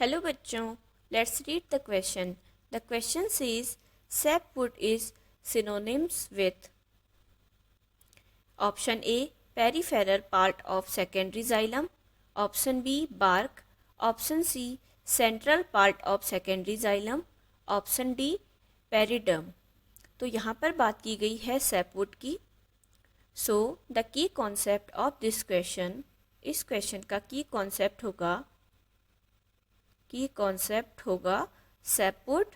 Hello बच्चों, let's read the question. The question says sapwood is synonyms with option A peripheral part of secondary xylem, option B bark, option C central part of secondary xylem, option D periderm. तो यहाँ पर बात की गई है sapwood की. So the key concept of this question, इस question का की कॉन्सेप्ट होगा सैपवुड.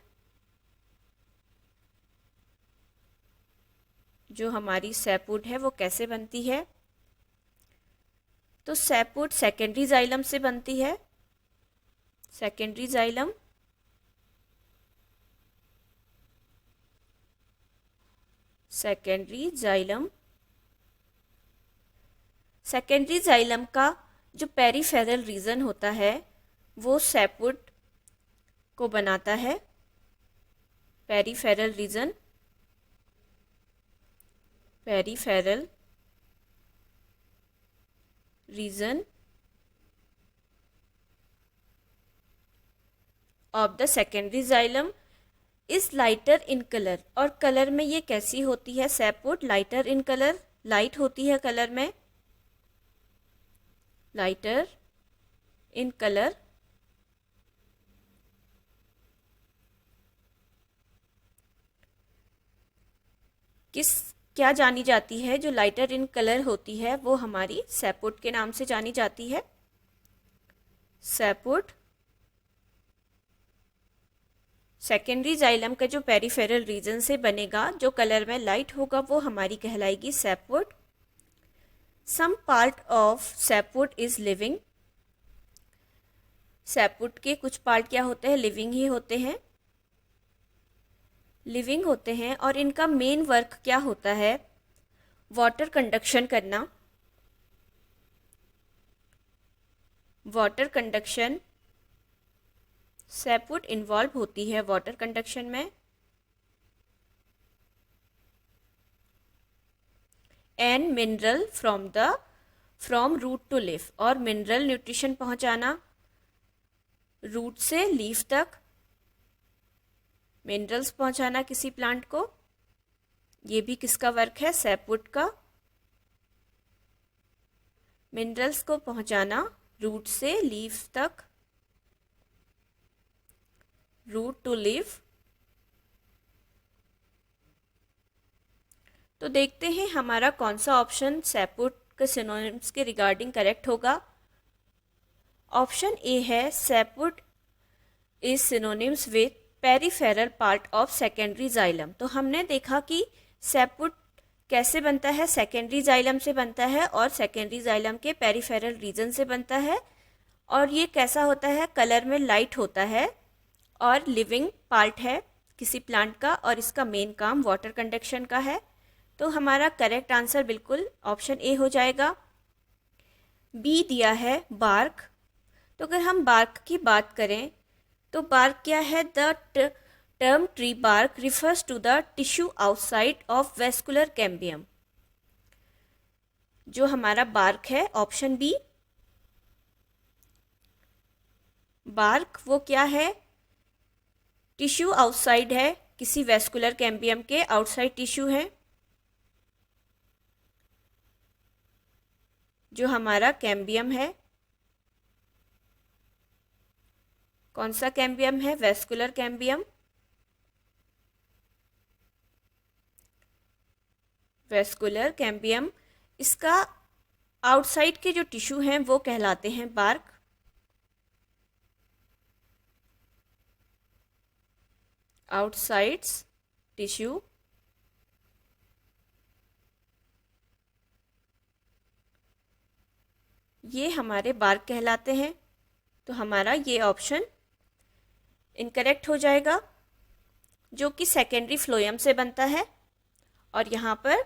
जो हमारी सैपवुड है वो कैसे बनती है? तो सैपवुड सेकेंडरी जाइलम से बनती है. सेकेंडरी जाइलम का जो पेरीफेरल रीजन होता है वो सैपवुड को बनाता है. Peripheral region of the secondary xylem is lighter in colour. और कलर में ये कैसी होती है? Sapwood lighter in colour, light होती है कलर में, लाइटर इन कलर. क्या जानी जाती है? जो लाइटर इन कलर होती है वो हमारी सैपवुड के नाम से जानी जाती है. सैपवुड सेकेंडरी जाइलम का जो पेरीफेरल रीजन से बनेगा, जो कलर में लाइट होगा, वो हमारी कहलाएगी sapwood. Some part of sapwood is living. Sapwood के कुछ पार्ट क्या होते हैं? लिविंग ही होते हैं. और इनका मेन वर्क क्या होता है? वाटर कंडक्शन करना. वाटर कंडक्शन, सैपवुड इन्वॉल्व होती है वाटर कंडक्शन में. And mineral from root to leaf, और मिनरल न्यूट्रिशन पहुंचाना रूट से लीफ तक, मिनरल्स पहुंचाना किसी प्लांट को, ये भी किसका वर्क है? सैपवुड का. मिनरल्स को पहुंचाना रूट से लीफ तक, रूट टू लीफ. तो देखते हैं हमारा कौन सा ऑप्शन सैपवुड के सिनोनिम्स के रिगार्डिंग करेक्ट होगा. ऑप्शन ए है sapwood is synonyms with peripheral part of secondary xylem. तो हमने देखा कि सैपवुड कैसे बनता है? सेकेंडरी जाइलम से बनता है, और सेकेंडरी जाइलम के पेरीफेरल रीजन से बनता है. और ये कैसा होता है? कलर में लाइट होता है, और लिविंग पार्ट है किसी प्लांट का, और इसका मेन काम वाटर कंडक्शन का है. तो हमारा करेक्ट आंसर बिल्कुल ऑप्शन ए हो जाएगा. बी दिया है बार्क. तो अगर हम बार्क की बात करें तो बार्क क्या है? The term tree bark refers to the tissue outside of vascular cambium. जो हमारा बार्क है, ऑप्शन बी, बार्क वो क्या है? टिश्यू आउटसाइड है, किसी वेस्कुलर कैम्बियम के आउटसाइड टिश्यू है. जो हमारा कैम्बियम है, कौन सा कैम्बियम है? Vascular cambium. वेस्कुलर कैम्बियम, इसका आउटसाइड के जो टिश्यू हैं वो कहलाते हैं बार्क. आउटसाइड्स टिश्यू, ये हमारे बार्क कहलाते हैं. तो हमारा ये ऑप्शन इनकरेक्ट हो जाएगा, जो कि सेकेंडरी फ्लोएम से बनता है. और यहाँ पर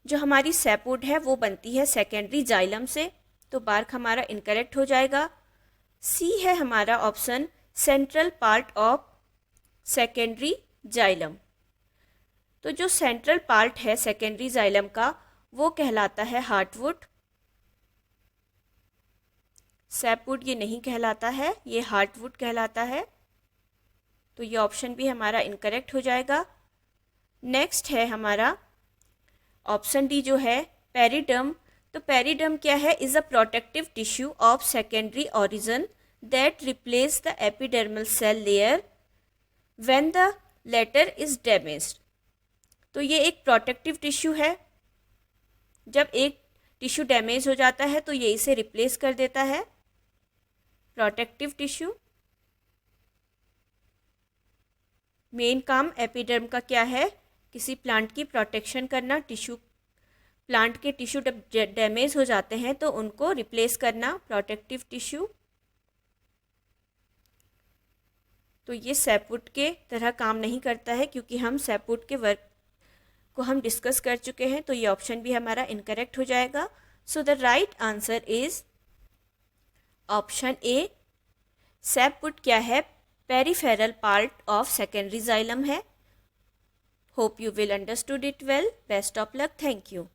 जो हमारी सैपवुड है वो बनती है सेकेंडरी जाइलम से. तो बार्क हमारा इनकरेक्ट हो जाएगा. सी है हमारा option, central part of secondary xylem. तो जो सेंट्रल पार्ट है सेकेंडरी जाइलम का वो कहलाता है हार्टवुड. सैपवुड ये नहीं कहलाता है, ये हार्टवुड कहलाता है। तो ये ऑप्शन भी हमारा इनकरेक्ट हो जाएगा। नेक्स्ट है हमारा ऑप्शन डी जो है पेरिडर्म। तो पेरिडर्म क्या है? Is a protective tissue of secondary origin that replace the epidermal cell layer when the latter is damaged. तो ये एक प्रोटेक्टिव टिश्यू है। जब एक टिश्यू डैमेज हो जाता है तो ये इसे रिप्लेस कर देता है। Protective tissue. मेन काम एपिडर्म का क्या है? किसी प्लांट की प्रोटेक्शन करना। टिश्यू, प्लांट के टिश्यू डैमेज हो जाते हैं तो उनको रिप्लेस करना, प्रोटेक्टिव टिश्यू। तो ये सैपवुड के तरह काम नहीं करता है क्योंकि हम सैपवुड के वर्क को हम डिस्कस कर चुके हैं। तो ये ऑप्शन भी हमारा इनकरेक्ट हो जाएगा। So the right answer is option A. Sapwood क्या है? Peripheral part of secondary xylem है। Hope you will understood it well. Best of luck. Thank you.